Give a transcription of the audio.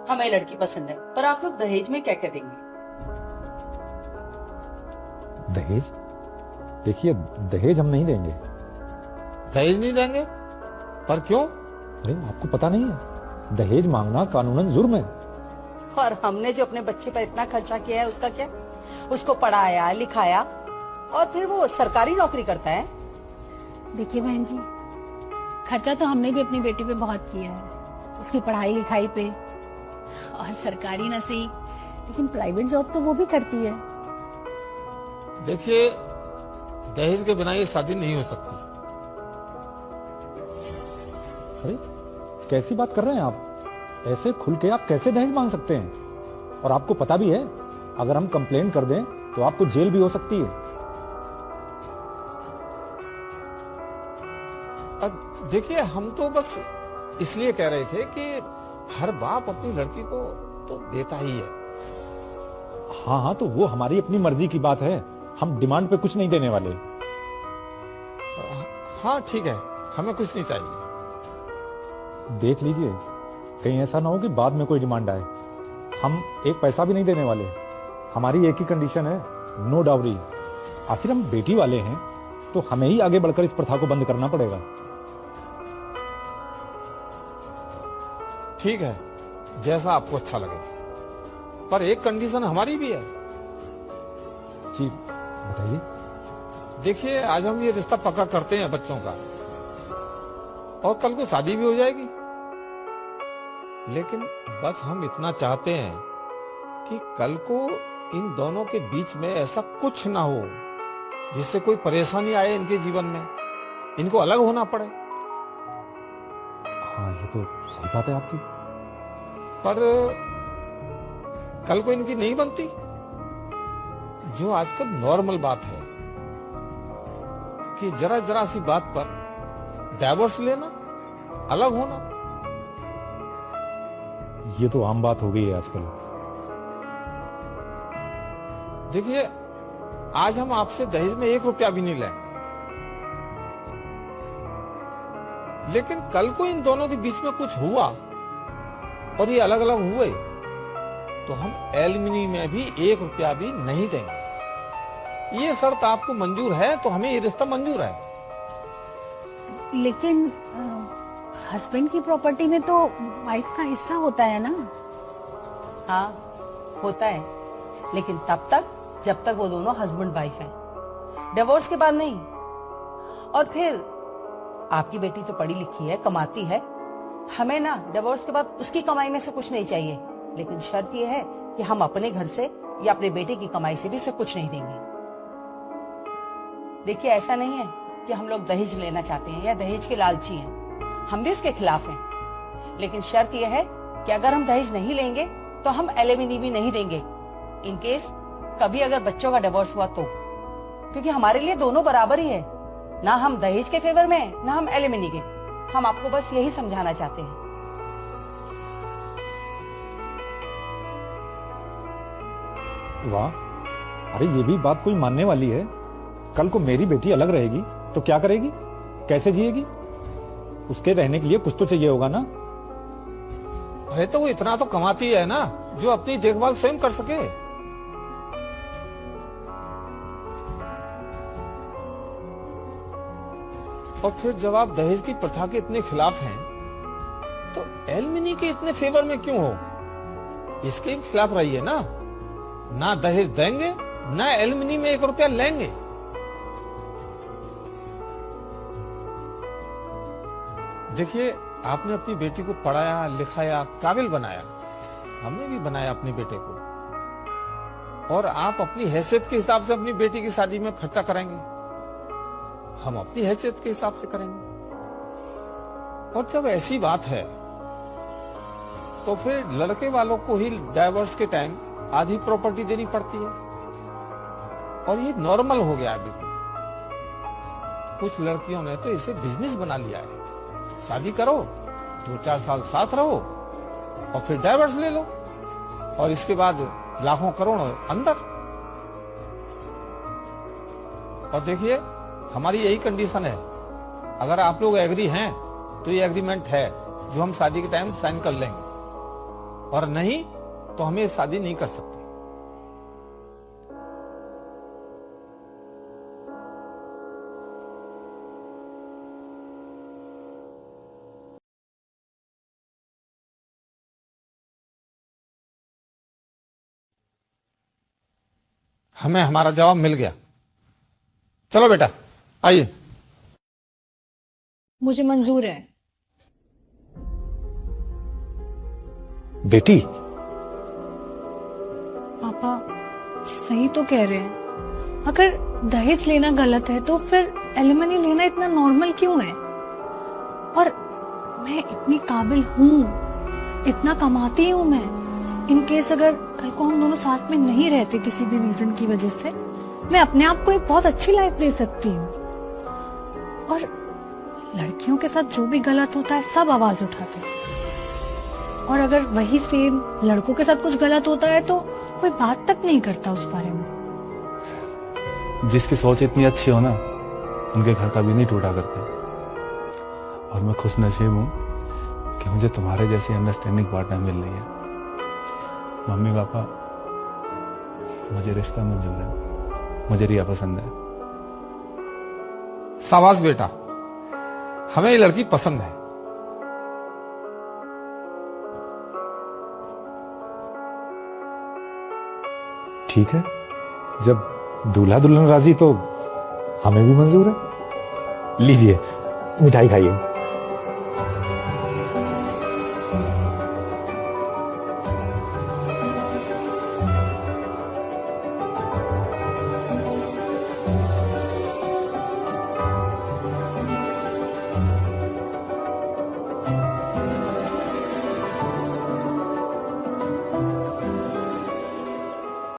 हमें लड़की पसंद है, पर आप लोग दहेज में क्या क्या देंगे? दहेज? देखिए, दहेज हम नहीं देंगे। दहेज नहीं देंगे? पर क्यों? अरे आपको पता नहीं है, दहेज मांगना कानूनन जुर्म है। और हमने जो अपने बच्चे पर इतना खर्चा किया है उसका क्या? उसको पढ़ाया लिखाया और फिर वो सरकारी नौकरी करता है। देखिए बहन जी, खर्चा तो हमने भी अपनी बेटी पे बहुत किया है, उसकी पढ़ाई लिखाई पे। और सरकारी न सही, लेकिन प्राइवेट जॉब तो वो भी करती है। देखिए, दहेज के बिना ये शादी नहीं हो सकती। अरे कैसी बात कर रहे हैं आप? ऐसे खुल के आप कैसे दहेज मांग सकते हैं? और आपको पता भी है, अगर हम कंप्लेन कर दें तो आपको जेल भी हो सकती है। अब देखिए, हम तो बस इसलिए कह रहे थे कि हर बाप अपनी लड़की को तो देता ही है। हाँ हाँ, तो वो हमारी अपनी मर्जी की बात है, हम डिमांड पे कुछ नहीं देने वाले। हाँ ठीक है, हमें कुछ नहीं चाहिए। देख लीजिए, कहीं ऐसा ना हो कि बाद में कोई डिमांड आए। हम एक पैसा भी नहीं देने वाले। हमारी एक ही कंडीशन है, नो डाउरी। आखिर हम बेटी वाले हैं, तो हमें ही आगे बढ़कर इस प्रथा को बंद करना पड़ेगा। ठीक है, जैसा आपको अच्छा लगे, पर एक कंडीशन हमारी भी है। जी बताइए। देखिए, आज हम ये रिश्ता पक्का करते हैं बच्चों का, और कल को शादी भी हो जाएगी। लेकिन बस हम इतना चाहते हैं कि कल को इन दोनों के बीच में ऐसा कुछ ना हो जिससे कोई परेशानी आए इनके जीवन में, इनको अलग होना पड़े। हाँ, ये तो सही बात है आपकी। पर कल को इनकी नहीं बनती, जो आजकल नॉर्मल बात है कि जरा जरा सी बात पर डाइवोर्स लेना, अलग होना। ये तो आम बात हो गई है आजकल। देखिए, आज हम आपसे दहेज में 1 रुपया भी नहीं लेंगे, लेकिन कल को इन दोनों के बीच में कुछ हुआ और ये अलग अलग हुए तो हम एलिमनी में भी 1 रुपया भी नहीं देंगे। ये शर्त आपको मंजूर है तो हमें ये रिश्ता मंजूर है। लेकिन हस्बैंड की प्रॉपर्टी में तो वाइफ का हिस्सा होता है ना? हाँ होता है, लेकिन तब तक जब तक वो दोनों हस्बैंड वाइफ हैं, डिवोर्स के बाद नहीं। और फिर आपकी बेटी तो पढ़ी लिखी है, कमाती है, हमें ना डिवोर्स के बाद उसकी कमाई में से कुछ नहीं चाहिए, लेकिन शर्त ये है कि हम अपने घर से या अपने बेटे की कमाई से भी उसे कुछ नहीं देंगे। देखिए, ऐसा नहीं है कि हम लोग दहेज लेना चाहते हैं या दहेज के लालची हैं, हम भी उसके खिलाफ हैं, लेकिन शर्त यह है कि अगर हम दहेज नहीं लेंगे तो हम एलिमनी भी नहीं देंगे, इन केस कभी अगर बच्चों का डिवोर्स हुआ तो। क्योंकि हमारे लिए दोनों बराबर ही है, ना हम दहेज के फेवर में ना हम एलिमनी के। हम आपको बस यही समझाना चाहते हैं। वाह, अरे ये भी बात कोई मानने वाली है। कल को मेरी बेटी अलग रहेगी तो क्या करेगी, कैसे जिएगी? उसके रहने के लिए कुछ तो चाहिए होगा ना। अरे तो वो इतना तो कमाती है ना, जो अपनी देखभाल स्वयं कर सके। और फिर जब आप दहेज की प्रथा के इतने खिलाफ हैं, तो एलिमनी के इतने फेवर में क्यों हो? इसके खिलाफ रहिए ना। ना दहेज देंगे, ना एलिमनी में 1 रुपया लेंगे। देखिए, आपने अपनी बेटी को पढ़ाया लिखाया, काबिल बनाया, हमने भी बनाया अपने बेटे को, और आप अपनी हैसियत के हिसाब से अपनी बेटी की शादी में खर्चा करेंगे, हम अपनी हैसियत के हिसाब से करेंगे। और जब ऐसी बात है तो फिर लड़के वालों को ही डाइवोर्स के टाइम आधी प्रॉपर्टी देनी पड़ती है, और ये नॉर्मल हो गया अभी। कुछ लड़कियों ने तो इसे बिजनेस बना लिया है। शादी करो, 2-4 साल साथ रहो और फिर डाइवोर्स ले लो, और इसके बाद लाखों करोड़ों अंदर। और देखिए, हमारी यही कंडीशन है, अगर आप लोग एग्री हैं तो ये एग्रीमेंट है जो हम शादी के टाइम साइन कर लेंगे। और नहीं तो हम ये शादी नहीं कर सकते। हमें हमारा जवाब मिल गया। चलो बेटा आइए। मुझे मंजूर है। बेटी, पापा सही तो कह रहे हैं। अगर दहेज लेना गलत है तो फिर एलिमनी लेना इतना नॉर्मल क्यों है? और मैं इतनी काबिल हूँ, इतना कमाती हूँ मैं। इन केस अगर कल को हम दोनों साथ में नहीं रहते किसी भी रीजन की वजह से, मैं अपने आप को एक बहुत अच्छी लाइफ दे सकती हूँ। और लड़कियों के साथ जो भी गलत होता है सब आवाज उठाते हैं, और अगर वही सेम लड़कों के साथ कुछ गलत होता है तो कोई बात तक नहीं करता उस बारे में। जिसकी सोच इतनी अच्छी हो ना, उनके घर कभी नहीं टूटा करते। और मैं खुश नसीब हूँ कि मुझे तुम्हारे जैसी अंडरस्टैंडिंग पार्टनर मिल रही है। मम्मी पापा, मुझे रिश्ता मंजूर है, मुझे रिया पसंद है। शाबाश बेटा, हमें ये लड़की पसंद है। ठीक है, जब दूल्हा दुल्हन राजी तो हमें भी मंजूर है। लीजिए मिठाई खाइए।